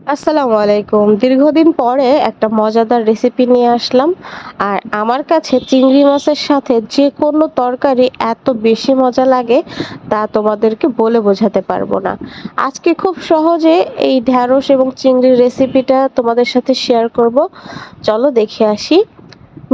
আসসালামু আলাইকুম। দীর্ঘদিন পরে একটা মজাদার রেসিপি নিয়ে আসলাম। আর আমার কাছে চিংড়ি মাছের সাথে যেকোনো তরকারি এত বেশি মজা লাগে তা তোমাদেরকে বলে বোঝাতে পারবো না। আজকে খুব সহজে এই ঢ্যাঁড়স এবং চিংড়ির রেসিপিটা তোমাদের সাথে শেয়ার করব। চলো দেখে আসি।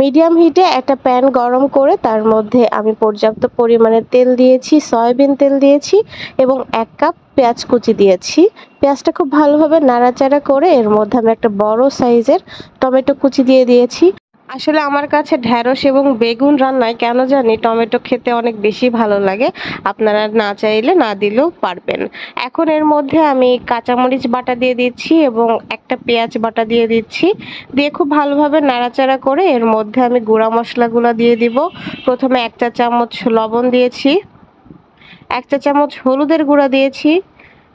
মিডিয়াম হিটে একটা প্যান গরম করে তার মধ্যে আমি পর্যাপ্ত পরিমাণে তেল দিয়েছি, সয়াবিন তেল দিয়েছি এবং ১ কাপ পেঁয়াজ কুচি দিয়েছি। পেঁয়াজটা খুব ভালোভাবে নাড়াচাড়া করে এর মধ্যে আমি একটা বড় সাইজের টমেটো কুচি দিয়ে দিয়েছি। আসলে আমার কাছে ঢ্যাঁড়স এবং বেগুন রান্নায় কেন জানি টমেটো খেতে অনেক বেশি ভালো লাগে। আপনারা না চাইলে না দিলেও পারবেন। এখন এর মধ্যে আমি কাঁচামরিচ বাটা দিয়ে দিচ্ছি এবং একটা পেঁয়াজ বাটা দিয়ে দিচ্ছি। দিয়ে খুব ভালোভাবে নাড়াচাড়া করে এর মধ্যে আমি গুঁড়া মশলাগুলো দিয়ে দিব। প্রথমে ১ চা চামচ লবণ দিয়েছি, ১ চা চামচ হলুদের গুঁড়া দিয়েছি,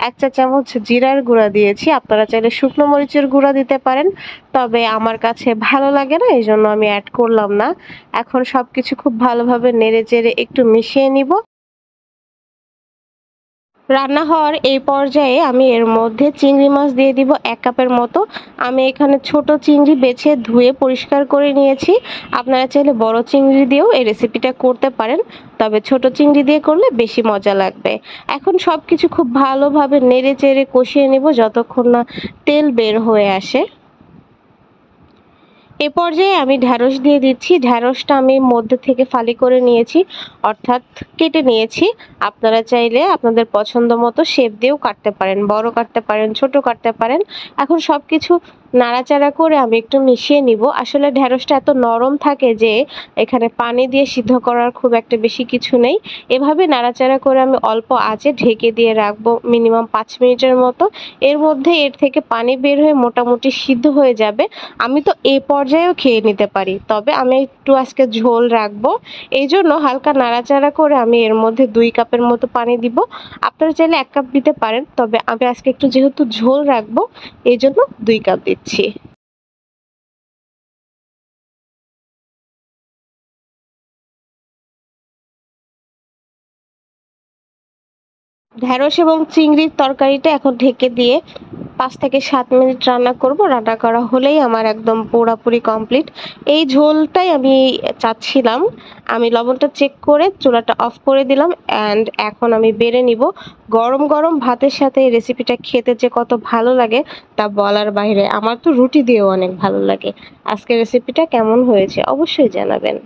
১ চা চামচ জিরার গুঁড়া দিয়েছি। আপনারা চাইলে শুকনো মরিচের গুঁড়া দিতে পারেন, তবে আমার কাছে ভালো লাগে না, এই জন্য আমি অ্যাড করলাম না। এখন সবকিছু খুব ভালোভাবে নেড়ে চেড়ে একটু মিশিয়ে নিব। রান্না হওয়ার এই পর্যায়ে আমি এর মধ্যে চিংড়ি মাছ দিয়ে দিব ১ কাপের মতো। আমি এখানে ছোট চিংড়ি বেছে ধুয়ে পরিষ্কার করে নিয়েছি। আপনারা চাইলে বড় চিংড়ি দিয়েও এই রেসিপিটা করতে পারেন, তবে ছোট চিংড়ি দিয়ে করলে বেশি মজা লাগবে। এখন সবকিছু খুব ভালোভাবে নেড়ে চেড়ে কষিয়ে নিব যতক্ষণ না তেল বের হয়ে আসে। এ পর্যায়ে আমি ঢ্যাঁড়স দিয়ে দিচ্ছি। ঢ্যাঁড়সটা আমি মধ্যে থেকে ফালি করে নিয়েছি, অর্থাৎ কেটে নিয়েছি। আপনারা চাইলে আপনাদের পছন্দ মতো শেপ দিয়েও কাটতে পারেন, বড় কাটতে পারেন, ছোট কাটতে পারেন। এখন সবকিছু নাড়াচাড়া করে আমি একটু মিশিয়ে নিব। আসলে ঢ্যাঁড়সটা এত নরম থাকে যে এখানে পানি দিয়ে সিদ্ধ করার খুব একটা বেশি কিছু নেই। এভাবে নাড়াচাড়া করে আমি অল্প আঁচে ঢেকে দিয়ে রাখবো মিনিমাম ৫ মিনিটের মতো। এর মধ্যে এর থেকে পানি বের হয়ে মোটামুটি সিদ্ধ হয়ে যাবে। আমি তো এই পর্যায়েও খেয়ে নিতে পারি, তবে আমি একটু আজকে ঝোল রাখবো, এই জন্য হালকা নাড়াচাড়া করে আমি এর মধ্যে ২ কাপের মতো পানি দিব। আপনারা চাইলে ১ কাপ দিতে পারেন, তবে আমি আজকে একটু যেহেতু ঝোল রাখবো এই জন্য ২ কাপ দিচ্ছি। ঢ্যাঁড়স এবং চিংড়ির তরকারিটা এখন ঢেকে দিয়ে ৫ থেকে ৭ মিনিট রান্না করব। রান্না করা হলেই আমার একদম পুরাপুরি কমপ্লিট। এই ঝোলটাই আমি চাচ্ছিলাম। আমি লবণটা চেক করে চুলাটা অফ করে দিলাম অ্যান্ড এখন আমি বেড়ে নিব। গরম গরম ভাতের সাথে এই রেসিপিটা খেতে যে কত ভালো লাগে তা বলার বাইরে। আমার তো রুটি দিয়েও অনেক ভালো লাগে। আজকের রেসিপিটা কেমন হয়েছে অবশ্যই জানাবেন।